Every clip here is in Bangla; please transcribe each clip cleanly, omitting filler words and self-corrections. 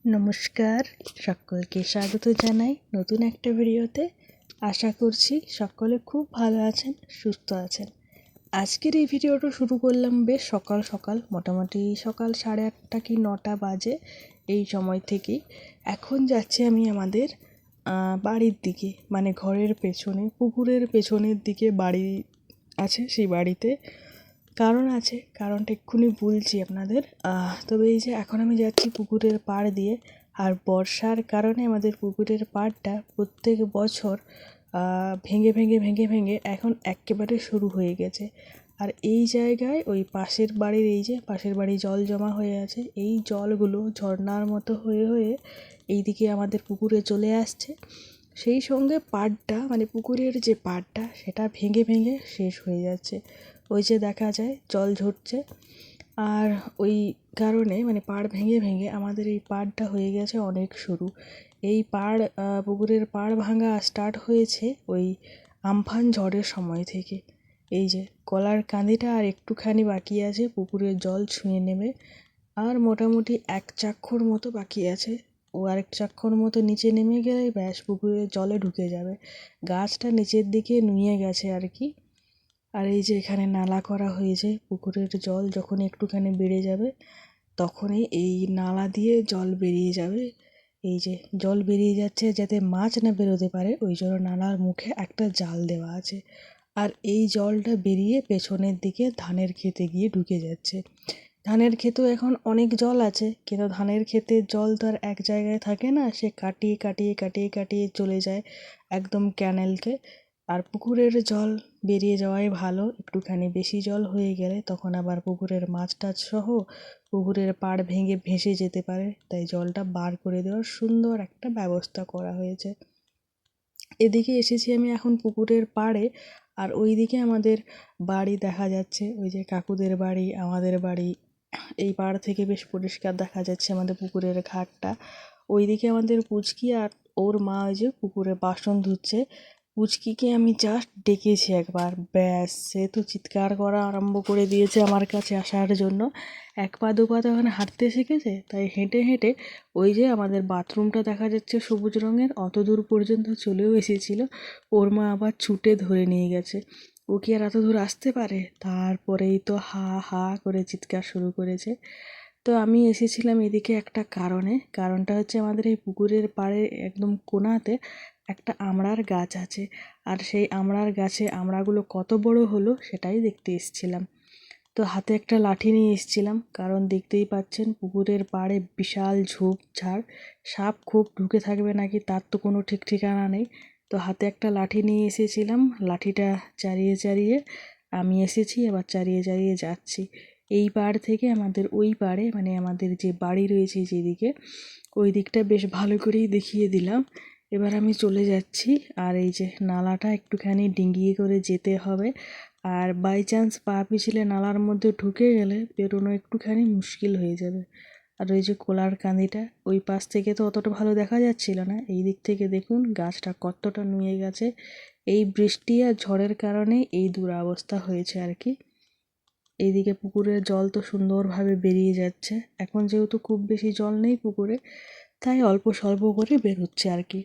নমস্কার, সকলকে স্বাগত জানাই নতুন একটা ভিডিওতে। আশা করছি সকলে খুব ভালো আছেন, সুস্থ আছেন। আজকের এই ভিডিওটা শুরু করলাম বেশ সকাল সকাল, মোটামুটি সকাল 8:30 কি 9টা বাজে এই সময় থেকেই। এখন যাচ্ছি আমি আমাদের বাড়ির দিকে, মানে ঘরের পেছনে, পুকুরের পেছনের দিকে বাড়ি আছে, সেই বাড়িতে কারণ আছে, কারণটা এক্ষুনি বলছি আপনাদের। তবে এই যে এখন আমি যাচ্ছি পুকুরের পাড় দিয়ে, আর বর্ষার কারণে আমাদের পুকুরের পাড়টা প্রত্যেক বছর ভেঙে ভেঙে ভেঙে ভেঙে এখন একেবারে শুরু হয়ে গেছে। আর এই জায়গায় ওই পাশের বাড়ির, এই যে পাশের বাড়ি জল জমা হয়ে আছে, এই জলগুলো ঝর্ণার মতো হয়ে হয়ে এইদিকে আমাদের পুকুরে চলে আসছে। সেই সঙ্গে পাড়টা, মানে পুকুরের যে পাড়টা, সেটা ভেঙে ভেঙে শেষ হয়ে যাচ্ছে। ওই যে দেখা যায় জল ঝরছে, আর ওই কারণে মানে পাড় ভেঙে ভেঙে আমাদের এই পাড়টা হয়ে গেছে অনেক সরু। এই পাড়, পুকুরের পাড় ভাঙা স্টার্ট হয়েছে ওই আমফান ঝড়ের সময় থেকে। এই যে কলার কান্দিটা আর একটুখানি বাকি আছে পুকুরের জল ছুঁয়ে নেবে, আর মোটামুটি 1 চাক্ষর মতো বাকি আছে। ও আরেক চাক্ষর মতো নিচে নেমে গেলেই ব্যাস পুকুরের জলে ঢুকে যাবে। গাছটা নিচের দিকে নুয়ে গেছে আর কি। আর এই যে এখানে নালা করা হয়েছে, পুকুরের জল যখন একটুখানি বেড়ে যাবে তখনই এই নালা দিয়ে জল বেরিয়ে যাবে। এই যে জল বেরিয়ে যাচ্ছে যাতে মাছ না বেরোতে পারে, ওই জন্য নালার মুখে একটা জাল দেওয়া আছে। আর এই জলটা বেরিয়ে পেছনের দিকে ধানের ক্ষেতে গিয়ে ঢুকে যাচ্ছে। ধানের ক্ষেতেও এখন অনেক জল আছে, কিন্তু ধানের ক্ষেতের জল তো আর এক জায়গায় থাকে না, সে কাটিয়ে কাটিয়ে কাটিয়ে কাটিয়ে চলে যায় একদম ক্যানেলকে। আর পুকুরের জল বেরিয়ে যাওয়াই ভালো। একটুখানি বেশি জল হয়ে গেলে তখন আবার পুকুরের মাছ টাছ সহ পুকুরের পাড় ভেঙে ভেসে যেতে পারে, তাই জলটা বার করে দেওয়ার সুন্দর একটা ব্যবস্থা করা হয়েছে। এদিকে এসেছি আমি এখন পুকুরের পাড়ে, আর ওইদিকে আমাদের বাড়ি দেখা যাচ্ছে, ওই যে কাকুদের বাড়ি, আমাদের বাড়ি। এই পাড় থেকে বেশ পরিষ্কার দেখা যাচ্ছে আমাদের পুকুরের ঘাটটা। ওইদিকে আমাদের পুচকি আর ওর মা ওই যে পুকুরে বাসন ধুচ্ছে। পুচকিকে আমি জাস্ট ডেকেছি একবার, ব্যাস সে তো চিৎকার করা আরম্ভ করে দিয়েছে আমার কাছে আসার জন্য। 1 পা 2 পা তো এখন হাঁটতে শিখেছে, তাই হেঁটে হেঁটে ওই যে আমাদের বাথরুমটা দেখা যাচ্ছে সবুজ রঙের, অত দূর পর্যন্ত চলেও এসেছিল। ওর মা আবার ছুটে ধরে নিয়ে গেছে। ও কি আর এত দূর আসতে পারে? তারপরেই তো হা হা করে চিৎকার শুরু করেছে। তো আমি এসেছিলাম এদিকে একটা কারণে, কারণটা হচ্ছে আমাদের এই পুকুরের পাড়ে একদম কোণাতে একটা আমড়ার গাছ আছে, আর সেই আমড়ার গাছে আমড়াগুলো কত বড় হলো সেটাই দেখতে এসেছিলাম। তো হাতে একটা লাঠি নিয়ে এসেছিলাম, কারণ দেখতেই পাচ্ছেন পুকুরের পাড়ে বিশাল ঝোপঝাড়, সাপ খুব ঢুকে থাকবে নাকি তার তো কোনো ঠিক ঠিকানা নেই। তো হাতে একটা লাঠি নিয়ে এসেছিলাম, লাঠিটা চালিয়ে চালিয়ে আমি এসেছি, আবার চালিয়ে চালিয়ে যাচ্ছি এই পাড় থেকে আমাদের ওই পাড়ে, মানে আমাদের যে বাড়ি রয়েছে যেদিকে, ওই দিকটা বেশ ভালো করেই দেখিয়ে দিলাম। এবার আমি চলে যাচ্ছি, আর এই যে নালাটা একটুখানি ডিঙ্গিয়ে করে যেতে হবে, আর বাই চান্স পা পিছলে নালার মধ্যে ঢুকে গেলে বেরোনো একটুখানি মুশকিল হয়ে যাবে। আর ওই যে কোলার কান্দিটা, ওই পাশ থেকে তো অতটা ভালো দেখা যাচ্ছিল না, এই দিক থেকে দেখুন গাছটা কতটা নুয়ে গেছে। এই বৃষ্টি আর ঝড়ের কারণে এই দুরবস্থা হয়েছে আর কি। এইদিকে পুকুরের জল তো সুন্দরভাবে বেরিয়ে যাচ্ছে, এখন যেহেতু খুব বেশি জল নেই পুকুরে, তাই অল্প স্বল্প করে বেরোচ্ছে আর কি।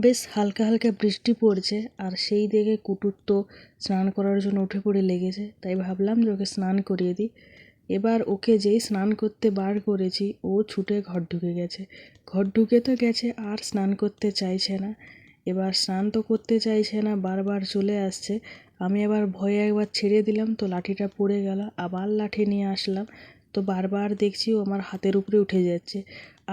বেশ হালকা হালকা বৃষ্টি পড়ছে, আর সেই দেখে কুটুর তো স্নান করার জন্য উঠে পড়ে লেগেছে। তাই ভাবলাম যে ওকে স্নান করিয়ে দিই। এবার ওকে যেই স্নান করতে বার করেছি, ও ছুটে ঘর ঢুকে গেছে। ঘর ঢুকে তো গেছে, আর স্নান করতে চাইছে না। এবার স্নান তো করতে চাইছে না, বারবার চলে আসছে। আমি আবার ভয়ে একবার ছেড়ে দিলাম, তো লাঠিটা পড়ে গেল। আবার লাঠি নিয়ে আসলাম, তো বারবার দেখছি ও আমার হাতের উপরে উঠে যাচ্ছে।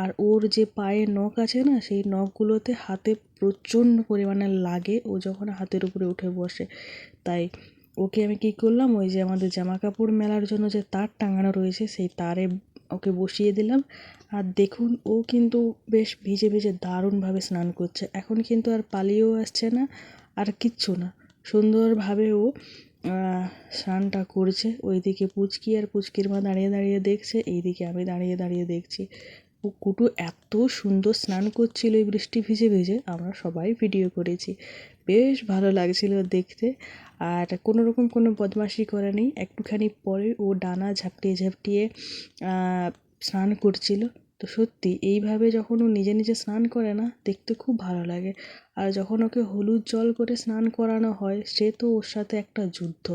আর ওর যে পায়ে নখ আছে না, সেই নখগুলোতে হাতে প্রচণ্ড পরিমাণে লাগে ও যখন হাতের উপরে উঠে বসে। তাই ওকে আমি কী করলাম, ওই যে আমাদের জামা কাপড় মেলার জন্য যে তার টাঙানো রয়েছে, সেই তারে ওকে বসিয়ে দিলাম। আর দেখুন, ও কিন্তু বেশ ভিজে ভিজে দারুণভাবে স্নান করছে। এখন কিন্তু আর পালিয়েও আসছে না, আর কিচ্ছু না, সুন্দরভাবে ও স্নানটা করছে। ওইদিকে পুচকি আর পুচকির মা দাঁড়িয়ে দাঁড়িয়ে দেখছে, এইদিকে আমি দাঁড়িয়ে দাঁড়িয়ে দেখছি। ও কুটু এত সুন্দর স্নান করছিল এই বৃষ্টি ভিজে ভিজে, আমরা সবাই ভিডিও করেছি। বেশ ভালো লাগছিল দেখতে। আর কোনো রকম কোনো বদমাশি করে নেই। একটুখানি পরে ও ডানা ঝাপটিয়ে ঝাপটিয়ে স্নান করছিল। তো সত্যি এইভাবে যখন ও নিজে নিজে স্নান করে না, দেখতে খুব ভালো লাগে। আর যখন ওকে হলুদ জল করে স্নান করানো হয়, সে তো ওর সাথে একটা যুদ্ধ।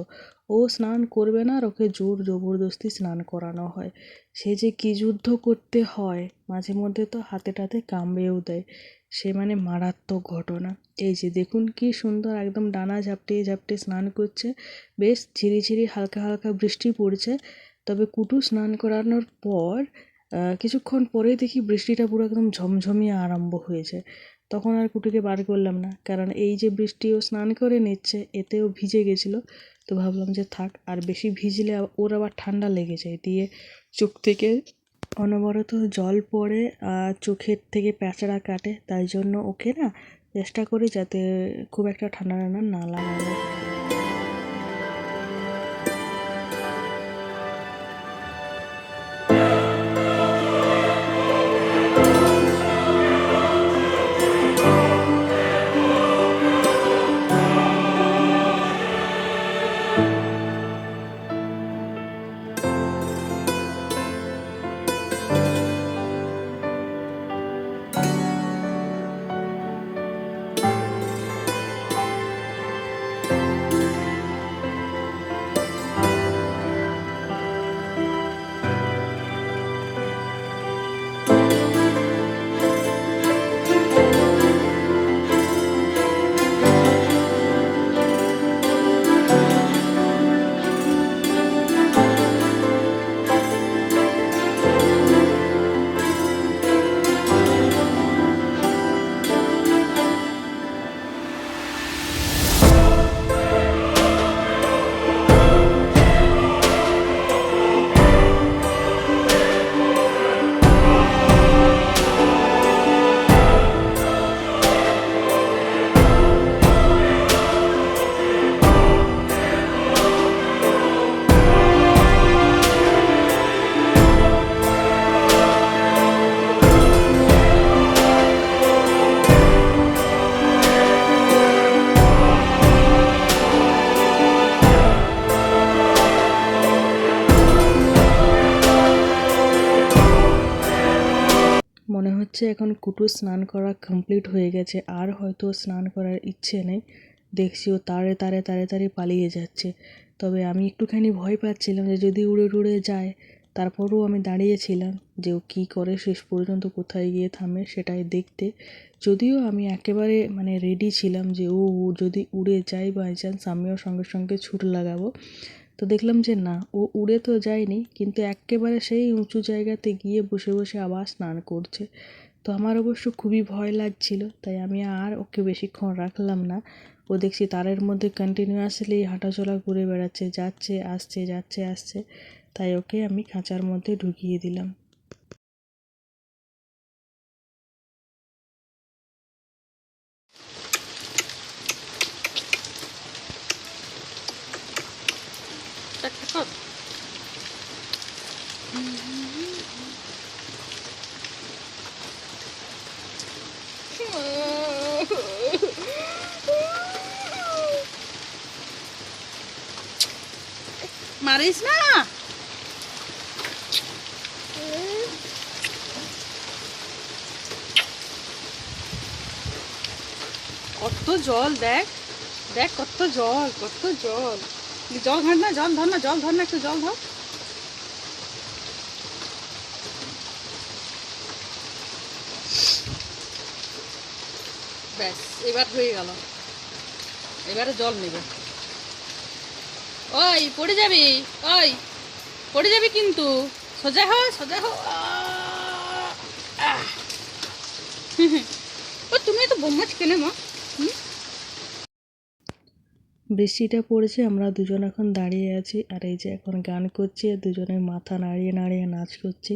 ও স্নান করবে না, আর ওকে জোর জবরদস্তি স্নান করানো হয়। সে যে কী যুদ্ধ করতে হয়, মাঝে মধ্যে তো হাতে টাতে কামড়েও দেয়। সে মানে মারাত্মক ঘটনা। এই যে দেখুন কি সুন্দর একদম ডানা ঝাপটিয়ে ঝাপটিয়ে স্নান করছে। বেশ ঝিরিঝিরি হালকা হালকা বৃষ্টি পড়ছে। তবে কুটু স্নান করানোর পর কিছুক্ষণ পরেই দেখি বৃষ্টিটা পুরো একদম ঝমঝমিয়ে আরম্ভ হয়েছে। তখন আর কুটুকে বার করলাম না, কারণ এই যে বৃষ্টি ও স্নান করে নিচ্ছে, এতেও ভিজে গেছিলো। তো ভাবলাম যে থাক, আর বেশি ভিজলে ওর আবার ঠান্ডা লেগে যায়, দিয়ে চোখ থেকে অনবরত জল পড়ে, আর চোখের থেকে প্যাঁচড়া কাটে। তাই জন্য ওকে না চেষ্টা করি যাতে খুব একটা ঠান্ডা ঠান্ডা না লাগানো। মনে হচ্ছে এখন কুটু স্নান করা কমপ্লিট হয়ে গেছে, আর হয়তো স্নান করার ইচ্ছে নেই। দেখছি ও তাড়ে তাড়ে তাড়ে তাড়ে পালিয়ে যাচ্ছে। তবে আমি একটুখানি ভয় পাচ্ছিলাম যে যদি উড়ে উড়ে যায়। তারপরও আমি দাঁড়িয়েছিলাম যে ও কী করে শেষ পর্যন্ত কোথায় গিয়ে থামে সেটাই দেখতে। যদিও আমি একেবারে মানে রেডি ছিলাম যে ও যদি উড়ে যায় বাই চান্স, আমিও সঙ্গে সঙ্গে ছুট লাগাবো। তো দেখলাম যে না, ও উড়ে তো যায়নি, কিন্তু এক্কেবারে সেই উঁচু জায়গাতে গিয়ে বসে বসে আবার স্নান করছে। তো আমার অবশ্য খুবই ভয় লাগছিল, তাই আমি আর ওকে বেশিক্ষণ রাখলাম না। ও দেখছি তারের মধ্যে কন্টিনিউয়াসলি হাঁটাচলা করে বেড়াচ্ছে, যাচ্ছে আসছে যাচ্ছে আসছে। তাই ওকে আমি খাঁচার মধ্যে ঢুকিয়ে দিলাম। মারিস না। কত জল, দেখ দেখ কত জল, কত জল। জল ঘাট না, জল ধর না, জল ধর না, একটু জল ধর। ব্যাস, এবার হয়ে গেল। এবারে জল নেবে। ওই পড়ে যাবি, ওই পড়ে যাবি কিন্তু, সোজা হ, সোজা হ। ও তুমি তো বোমাছ কেনে মা। বৃষ্টিটা পড়েছে, আমরা দুজন এখন দাঁড়িয়ে আছি আর এই যে এখন গান করছি আর দুজনে মাথা নাড়িয়ে নাড়িয়ে নাচ করছি।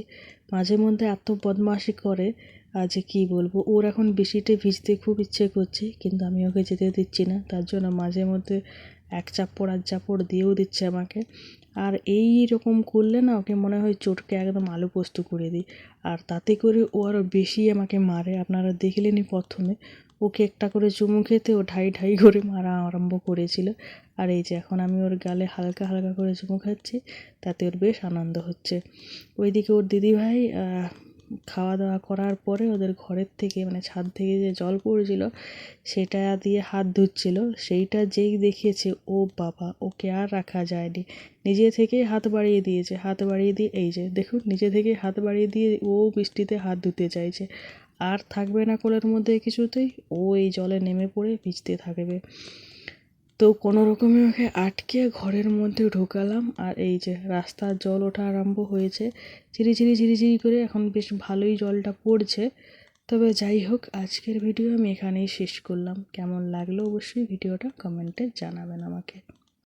মাঝে মধ্যে এত বদমাশি করে আজ কি বলবো। ওর এখন বৃষ্টিতে ভিজতে খুব ইচ্ছে করছে কিন্তু আমি ওকে যেতে দিচ্ছি না, তার জন্য মাঝে মধ্যে এক চাপড় আর চাপড় দিয়েও দিচ্ছে আমাকে। আর এই রকম করলে না ওকে মনে হয় চোটকে একদম আলু পোস্ত করে দিই, আর তাতে করে ও আরও বেশি আমাকে মারে। আপনারা দেখলেনই প্রথমে ওকে একটা করে চুমু খেতে ও ঢাই ঢাই করে মারা আরম্ভ করেছিল। আর এই যে এখন আমি ওর গালে হালকা হালকা করে চুমু খাচ্ছি, তাতে ওর বেশ আনন্দ হচ্ছে। ওইদিকে ওর দিদিভাই খাওয়া দাওয়া করার পরে ওদের ঘরের থেকে মানে ছাদ থেকে যে জল পড়ছিল সেটা দিয়ে হাত ধুচ্ছিল। সেইটা যেই দেখেছে, ও বাবা, ওকে আর রাখা যায়নি, নিজে থেকেই হাত বাড়িয়ে দিয়েছে। হাত বাড়িয়ে দিয়ে এই যে দেখুন, নিজে থেকেই হাত বাড়িয়ে দিয়ে ও বৃষ্টিতে হাত ধুতে চাইছে। আর থাকবে না কোলের মধ্যে কিছুতেই, ও এই জলে নেমে পড়ে ভিজতে থাকবে। তো কোনো রকমে ওকে আটকে ঘরের মধ্যে ঢোকালাম আর এই যে রাস্তার জল ওঠা আরম্ভ হয়েছে, ঝিরিঝিরি করে। এখন বেশ ভালোই জলটা পড়ছে। তবে যাই হোক, আজকের ভিডিও আমি এখানেই শেষ করলাম। কেমন লাগলো অবশ্যই ভিডিওটা কমেন্টে জানাবেন আমাকে।